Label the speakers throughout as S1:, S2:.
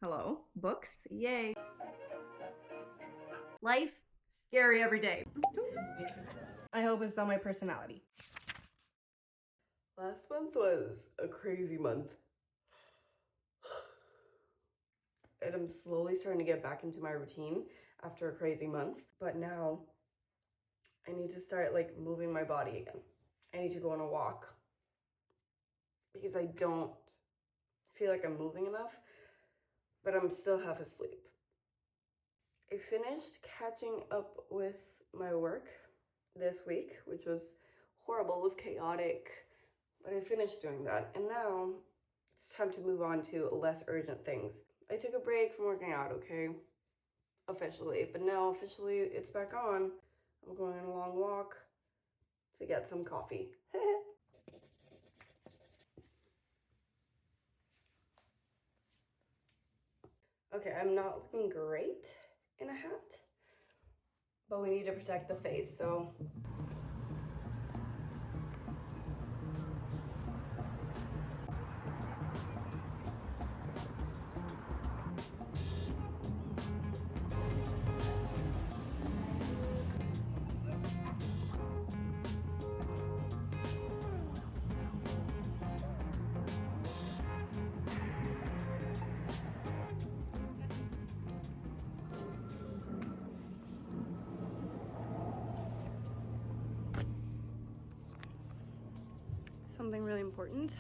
S1: Hello? Books? Yay. Life? Scary every day. I hope it's not my personality.
S2: Last month was a crazy month. And I'm slowly starting to get back into my routine after a crazy month. But now I need to start like moving my body again. I need to go on a walk because I don't feel like I'm moving enough, but I'm still half asleep. I finished catching up with my work this week, which was horrible, it was chaotic, but I finished doing that. And now it's time to move on to less urgent things. I took a break from working out, okay? Officially, but now officially it's back on. I'm going on a long walk to get some coffee. Okay, I'm not looking great in a hat, but we need to protect the face, so. Something really important.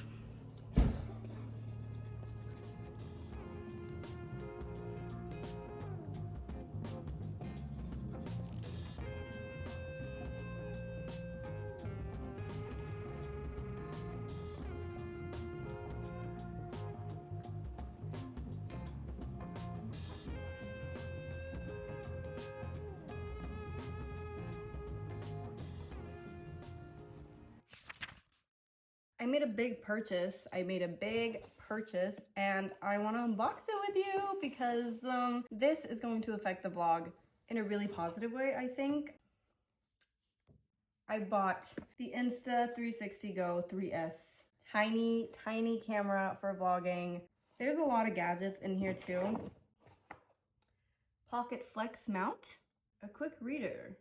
S1: I made a big purchase. And I want to unbox it with you because this is going to affect the vlog in a really positive way, I think. I bought the Insta360 Go 3S. Tiny camera for vlogging. There's a lot of gadgets in here too. Pocket flex mount. A quick reader.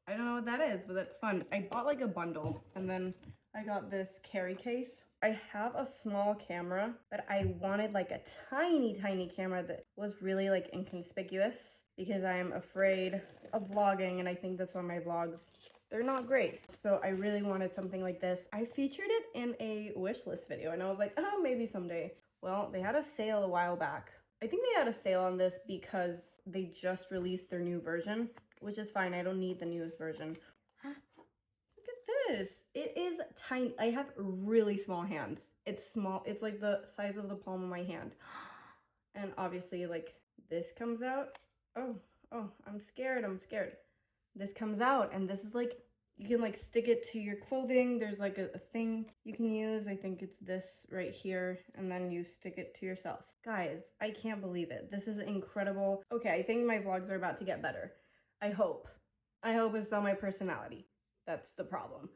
S1: I don't know what that is, but that's fun. I bought like a bundle and then I got this carry case. I have a small camera, but I wanted like a tiny camera that was really like inconspicuous because I'm afraid of vlogging, and I think that's why my vlogs, they're not great. So I really wanted something like this. I featured it in a wish list video and I was like, oh, maybe someday. Well, they had a sale a while back. I think they had a sale on this because they just released their new version, which is fine. I don't need the newest version. Look at this. It is tiny. I have really small hands. It's small. It's like the size of the palm of my hand. And obviously like this comes out. Oh, I'm scared. This comes out and this is like, you can like stick it to your clothing. There's like a thing you can use. I think it's this right here. And then you stick it to yourself. Guys, I can't believe it. This is incredible. Okay, I think my vlogs are about to get better. I hope. I hope it's not my personality. That's the problem.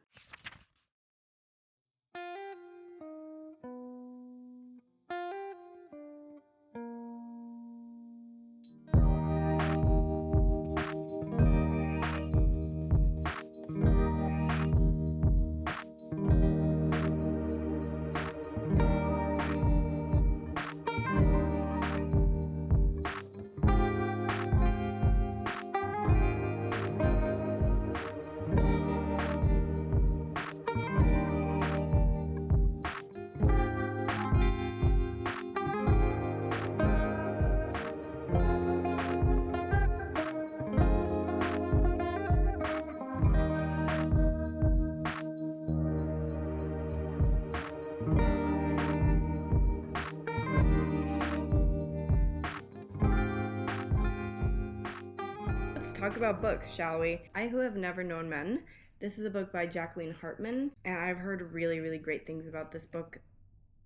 S1: Talk about books, shall we? I Who Have Never Known Men. This is a book by Jacqueline Hartman, and I've heard really great things about this book.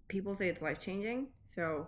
S1: People say it's life-changing, so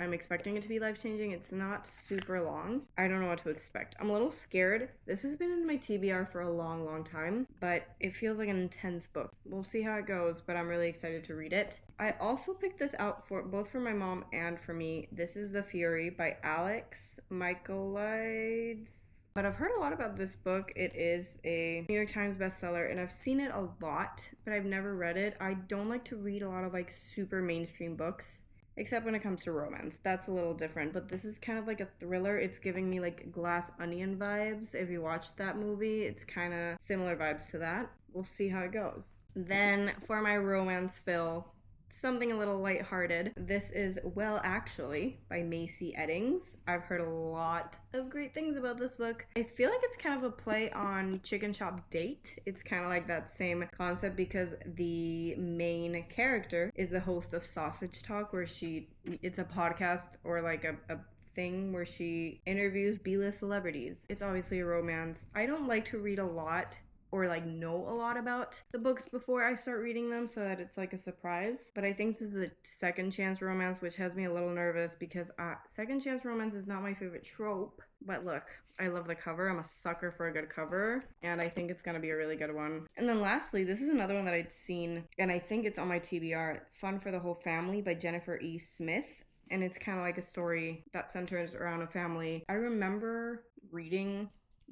S1: I'm expecting it to be life-changing. It's not super long. I don't know what to expect. I'm a little scared. This has been in my TBR for a long time, but it feels like an intense book. We'll see how it goes, but I'm really excited to read it. I also picked this out for both for my mom and for me. This is The Fury by Alex Michaelides. But I've heard a lot about this book. It is a New York Times bestseller, and I've seen it a lot, but I've never read it. I don't like to read a lot of like super mainstream books, except when it comes to romance. That's a little different, but this is kind of like a thriller. It's giving me like Glass Onion vibes. If you watched that movie, it's kind of similar vibes to that. We'll see how it goes. Then for my romance fill, something a little lighthearted. This is Well Actually by Macy Eddings. I've heard a lot of great things about this book. I feel like it's kind of a play on Chicken Shop Date. It's kind of like that same concept because the main character is the host of Sausage Talk, where it's a podcast or like a thing where she interviews B-list celebrities. It's obviously a romance. I don't like to read a lot or like know a lot about the books before I start reading them so that it's like a surprise. But I think this is a second chance romance, which has me a little nervous because second chance romance is not my favorite trope. But look, I love the cover. I'm a sucker for a good cover, and I think it's gonna be a really good one. And then lastly, this is another one that I'd seen, and I think it's on my TBR, Fun for the Whole Family by Jennifer E. Smith. And it's kind of like a story that centers around a family. I remember reading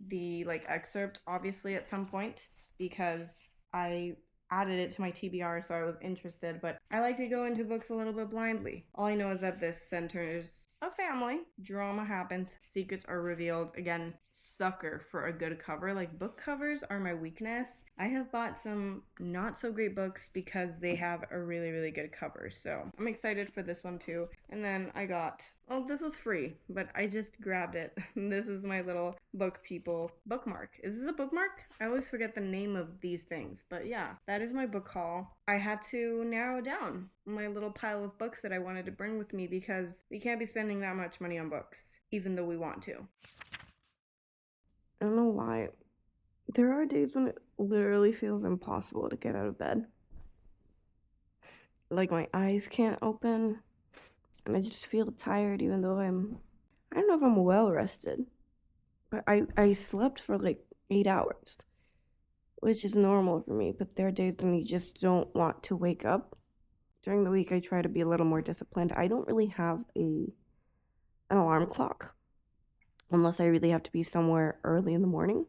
S1: the like excerpt obviously at some point because I added it to my TBR, so I was interested, but I like to go into books a little bit blindly. All I know is that this centers a family, drama happens, secrets are revealed. Again, sucker for a good cover. Like, book covers are my weakness. I have bought some not so great books because they have a really good cover, so I'm excited for this one too. And then I got, oh, this was free, but I just grabbed it. This is my little book people bookmark. Is this a bookmark? I always forget the name of these things, but yeah, that is my book haul. I had to narrow down my little pile of books that I wanted to bring with me because we can't be spending that much money on books, even though we want to. I don't know why. There are days when it literally feels impossible to get out of bed. Like, my eyes can't open, and I just feel tired even though I don't know if I'm well rested, but I slept for like 8 hours, which is normal for me, but there are days when you just don't want to wake up. During the week, I try to be a little more disciplined. I don't really have an alarm clock unless I really have to be somewhere early in the morning.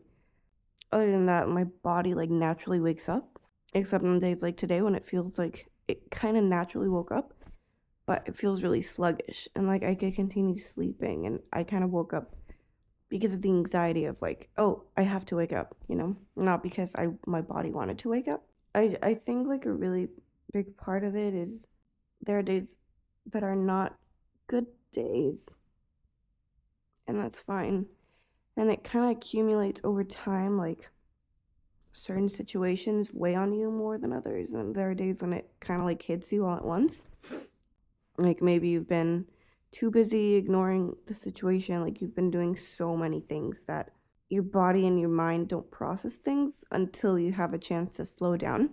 S1: Other than that, my body like naturally wakes up, except on days like today when it feels like it kind of naturally woke up, but it feels really sluggish, and like I could continue sleeping, and I kind of woke up because of the anxiety of like, oh, I have to wake up, not because my body wanted to wake up. I think like a really big part of it is there are days that are not good days, and that's fine. And it kind of accumulates over time, like certain situations weigh on you more than others. And there are days when it kind of like hits you all at once. Like maybe you've been too busy ignoring the situation. Like you've been doing so many things that your body and your mind don't process things until you have a chance to slow down.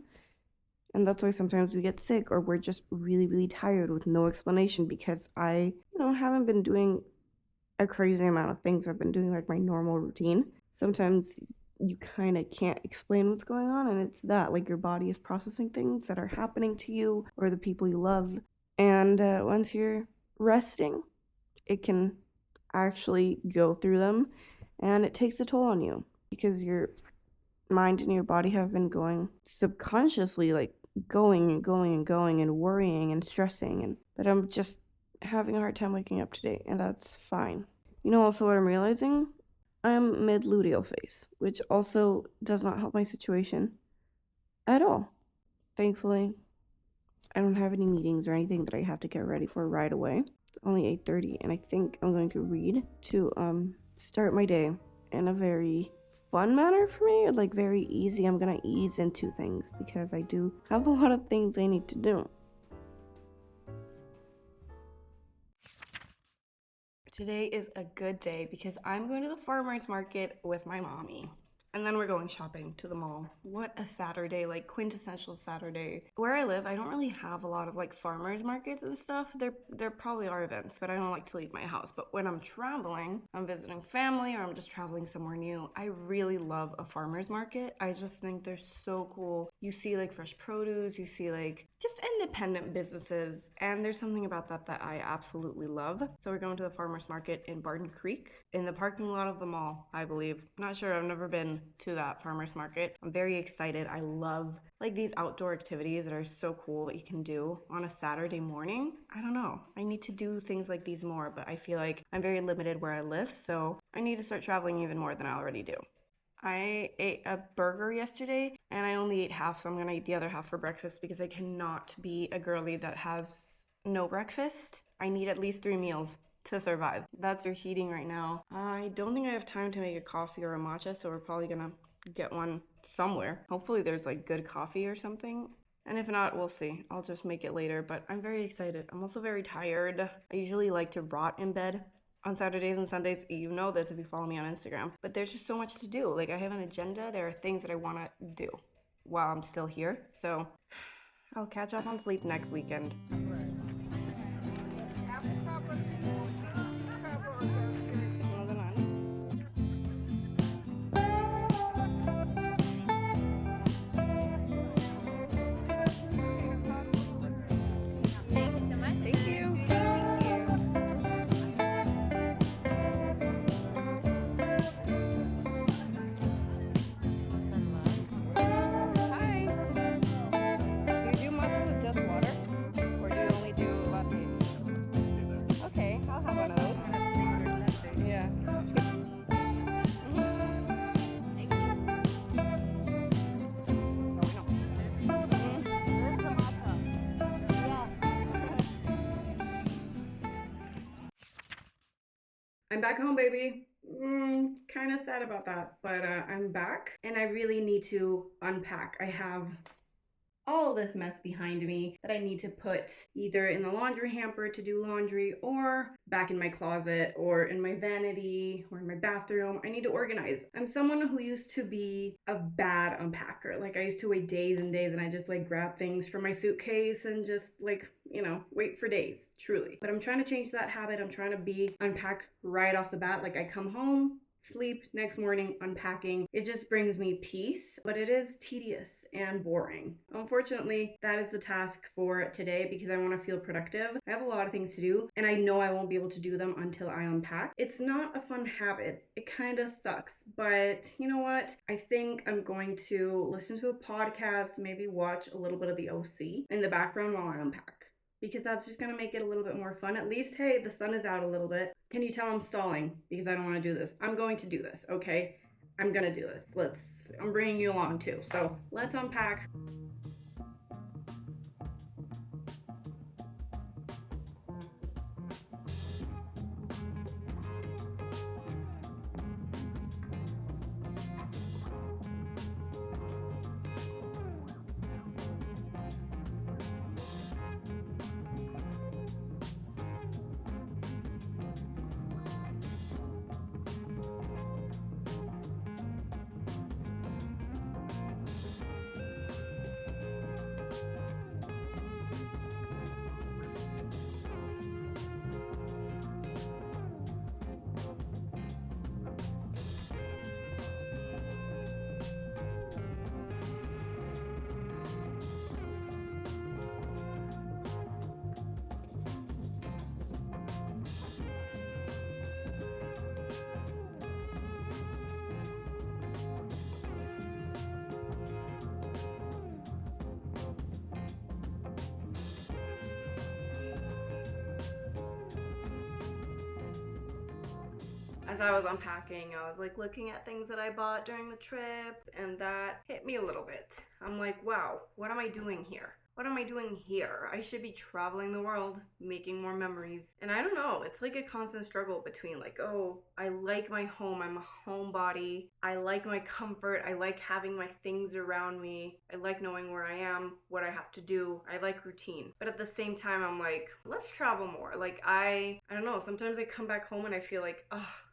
S1: And that's why sometimes we get sick or we're just really tired with no explanation because I, haven't been doing a crazy amount of things. I've been doing like my normal routine. Sometimes you kind of can't explain what's going on, and it's that like your body is processing things that are happening to you or the people you love. And once you're resting, it can actually go through them, and it takes a toll on you because your mind and your body have been going subconsciously, like going and worrying and stressing, but I'm just having a hard time waking up today, and that's fine. Also what I'm realizing? I'm mid-luteal phase, which also does not help my situation at all. Thankfully, I don't have any meetings or anything that I have to get ready for right away. It's only 8:30, and I think I'm going to read to start my day in a very fun manner for me, like very easy. I'm gonna ease into things because I do have a lot of things I need to do. Today is a good day because I'm going to the farmer's market with my mommy. And then we're going shopping to the mall. What a Saturday, like quintessential Saturday. Where I live, I don't really have a lot of like farmers markets and stuff. There probably are events, but I don't like to leave my house. But when I'm traveling, I'm visiting family or I'm just traveling somewhere new, I really love a farmers market. I just think they're so cool. You see like fresh produce, you see like just independent businesses, and there's something about that I absolutely love. So we're going to the farmers market in Barton Creek in the parking lot of the mall, I believe. Not sure, I've never been to that farmers market. I'm very excited. I love like these outdoor activities that are so cool that you can do on a Saturday morning. I don't know. I need to do things like these more, but I feel like I'm very limited where I live, so I need to start traveling even more than I already do. I ate a burger yesterday and I only ate half, so I'm gonna eat the other half for breakfast because I cannot be a girly that has no breakfast. I need at least 3 meals to survive. That's their heating right now. I don't think I have time to make a coffee or a matcha, so we're probably gonna get one somewhere. Hopefully there's like good coffee or something. And if not, we'll see. I'll just make it later, but I'm very excited. I'm also very tired. I usually like to rot in bed on Saturdays and Sundays. You know this if you follow me on Instagram. But there's just so much to do. Like I have an agenda. There are things that I want to do while I'm still here. So I'll catch up on sleep next weekend. I'm back home, baby. Kind of sad about that, but I'm back and I really need to unpack. I have all this mess behind me that I need to put either in the laundry hamper to do laundry or back in my closet or in my vanity or in my bathroom. I need to organize. I'm someone who used to be a bad unpacker. Like I used to wait days and days and I just like grab things from my suitcase and just like, you know, wait for days, truly. But I'm trying to change that habit. I'm trying to unpack right off the bat. Like I come home, sleep, next morning, unpacking. It just brings me peace, but it is tedious and boring. Unfortunately, that is the task for today because I want to feel productive. I have a lot of things to do and I know I won't be able to do them until I unpack. It's not a fun habit. It kind of sucks, but you know what? I think I'm going to listen to a podcast, maybe watch a little bit of the OC in the background while I unpack, because that's just gonna make it a little bit more fun. At least, hey, the sun is out a little bit. Can you tell I'm stalling? Because I don't wanna do this. I'm going to do this, okay? I'm gonna do this. I'm bringing you along too. So let's unpack. As I was unpacking, I was like looking at things that I bought during the trip, and that hit me a little bit. I'm like, wow, what am I doing here? What am I doing here? I should be traveling the world, making more memories. And I don't know, it's like a constant struggle between like, oh, I like my home, I'm a homebody. I like my comfort, I like having my things around me. I like knowing where I am, what I have to do. I like routine. But at the same time, I'm like, let's travel more. Like I don't know, sometimes I come back home and I feel like,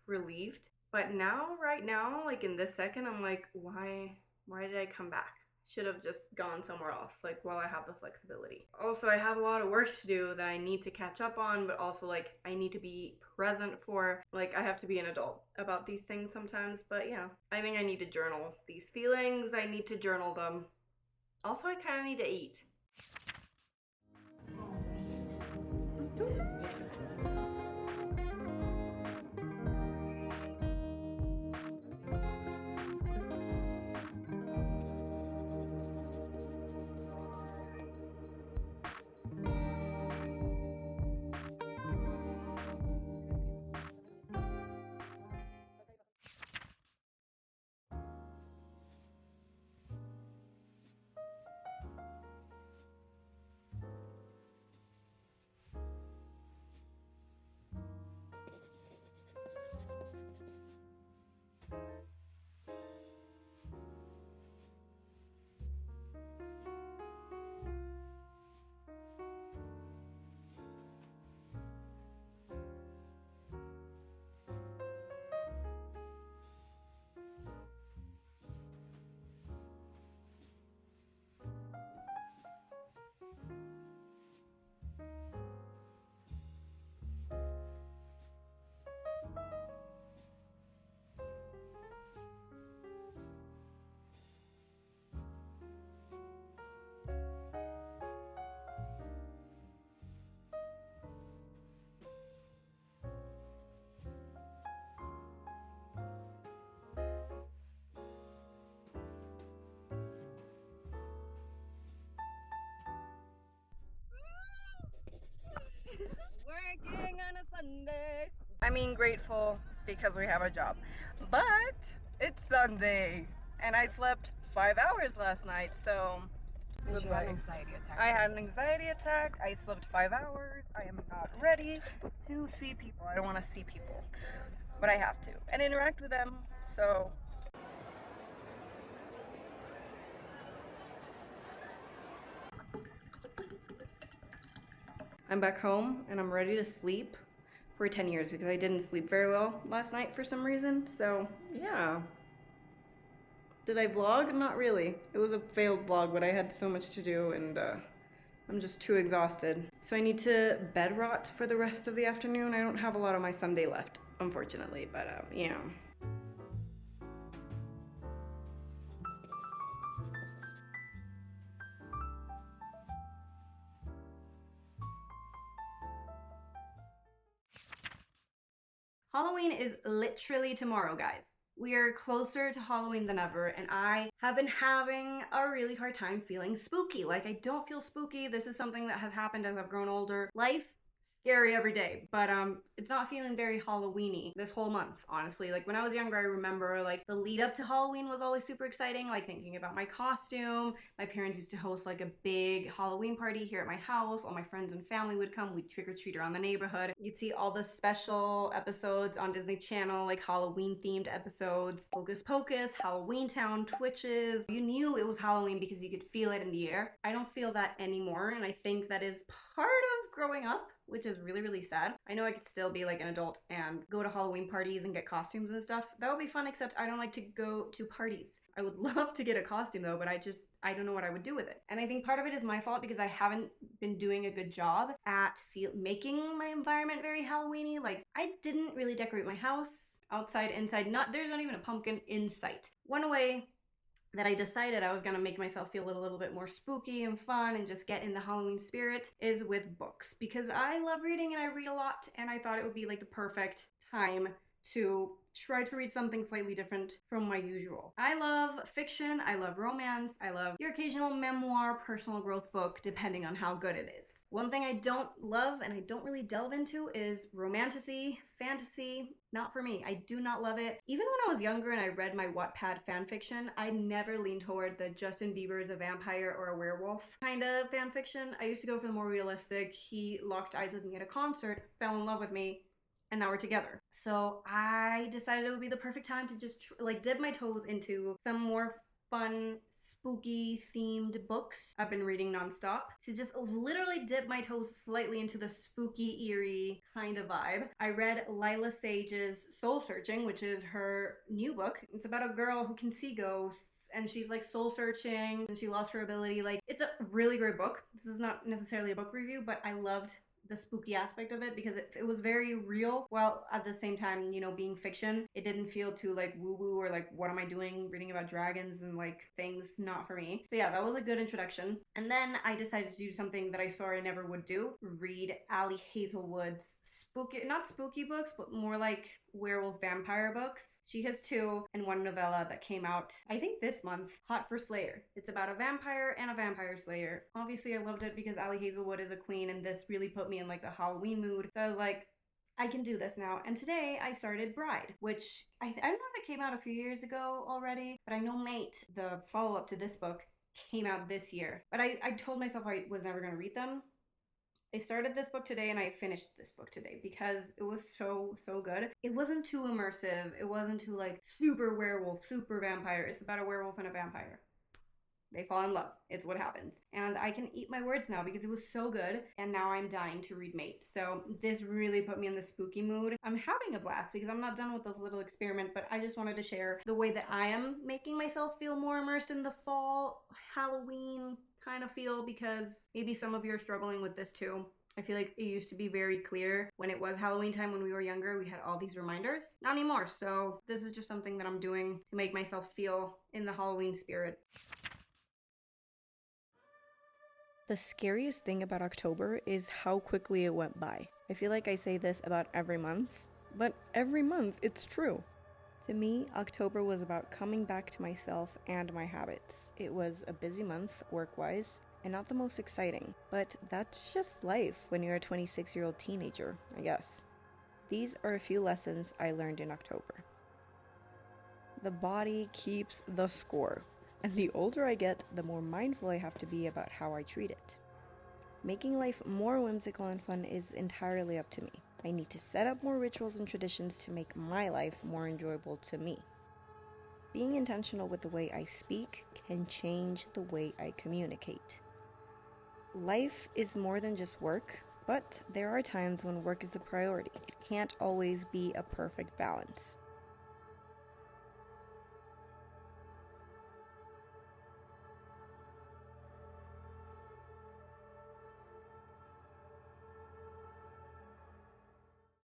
S1: relieved. But now, right now, like in this second, I'm like, why did I come back? Should have just gone somewhere else, like while I have the flexibility. Also, I have a lot of work to do that I need to catch up on, but also like I need to be present for. Like I have to be an adult about these things sometimes, but yeah, I think I need to journal these feelings. I need to journal them. Also, I kind of need to eat. Working on a Sunday. I mean, grateful because we have a job, but it's Sunday and I slept 5 hours last night, so
S2: You had an anxiety attack.
S1: I had an anxiety attack. I slept 5 hours. I am not ready to see people. I don't want to see people, but I have to and interact with them. So I'm back home and I'm ready to sleep for 10 years because I didn't sleep very well last night for some reason. So yeah. Did I vlog? Not really. It was a failed vlog, but I had so much to do and I'm just too exhausted. So I need to bed rot for the rest of the afternoon. I don't have a lot of my Sunday left, unfortunately, but yeah. Halloween is literally tomorrow, guys. We are closer to Halloween than ever, and I have been having a really hard time feeling spooky. Like, I don't feel spooky. This is something that has happened as I've grown older. Life, scary every day, but it's not feeling very Halloween-y this whole month, honestly. Like, when I was younger, I remember, like, the lead up to Halloween was always super exciting, like, thinking about my costume. My parents used to host, like, a big Halloween party here at my house. All my friends and family would come. We'd trick-or-treat around the neighborhood. You'd see all the special episodes on Disney Channel, like Halloween-themed episodes. Hocus Pocus, Halloween Town, Twitches. You knew it was Halloween because you could feel it in the air. I don't feel that anymore, and I think that is part of growing up, which is really, really sad. I know I could still be like an adult and go to Halloween parties and get costumes and stuff. That would be fun, except I don't like to go to parties. I would love to get a costume though, but I don't know what I would do with it. And I think part of it is my fault because I haven't been doing a good job at making my environment very Halloween-y. Like, I didn't really decorate my house, outside, inside. There's not even a pumpkin in sight. One way that I decided I was gonna make myself feel a little bit more spooky and fun and just get in the Halloween spirit is with books, because I love reading and I read a lot, and I thought it would be like the perfect time to try to read something slightly different from my usual. I love fiction, I love romance, I love your occasional memoir, personal growth book, depending on how good it is. One thing I don't love and I don't really delve into is romantasy, fantasy. Not for me. I do not love it. Even when I was younger and I read my Wattpad fanfiction, I never leaned toward the Justin Bieber's a vampire or a werewolf kind of fanfiction. I used to go for the more realistic, he locked eyes with me at a concert, fell in love with me, and now we're together. So I decided it would be the perfect time to just dip my toes into some more fun, spooky themed books I've been reading nonstop to just literally dip my toes slightly into the spooky, eerie kind of vibe. I read Lila Sage's Soul Searching, which is her new book. It's about a girl who can see ghosts and she's like soul searching and she lost her ability. Like, it's a really great book. This is not necessarily a book review, but I loved the spooky aspect of it because it was very real while at the same time, you know, being fiction. It didn't feel too like woo woo or like, what am I doing reading about dragons and like things, not for me. So yeah, that was a good introduction. And then I decided to do something that I swore I never would do: read Ali Hazelwood's not spooky books, but more like werewolf vampire books. She has two, and one novella that came out, I think this month, Hot for Slayer. It's about a vampire and a vampire slayer. Obviously, I loved it because Ali Hazelwood is a queen, and this really put me in like the Halloween mood. So I was like, I can do this now. And today I started Bride, which I don't know if it came out a few years ago already, but I know Mate, the follow-up to this book, came out this year. But I told myself I was never going to read them. I started this book today and I finished this book today because it was so good. It wasn't too immersive. It wasn't too like super werewolf, super vampire. It's about a werewolf and a vampire. They fall in love. It's what happens. And I can eat my words now because it was so good. And now I'm dying to read Mate. So this really put me in the spooky mood. I'm having a blast because I'm not done with this little experiment, but I just wanted to share the way that I am making myself feel more immersed in the fall, Halloween kind of feel, because maybe some of you are struggling with this too. I feel like it used to be very clear when it was Halloween time when we were younger. We had all these reminders. Not anymore. So this is just something that I'm doing to make myself feel in the Halloween spirit. The scariest thing about October is how quickly it went by. I feel like I say this about every month, but every month it's true. To me, October was about coming back to myself and my habits. It was a busy month, work-wise, and not the most exciting, but that's just life when you're a 26-year-old teenager, I guess. These are a few lessons I learned in October. The body keeps the score, and the older I get, the more mindful I have to be about how I treat it. Making life more whimsical and fun is entirely up to me. I need to set up more rituals and traditions to make my life more enjoyable to me. Being intentional with the way I speak can change the way I communicate. Life is more than just work, but there are times when work is the priority. It can't always be a perfect balance.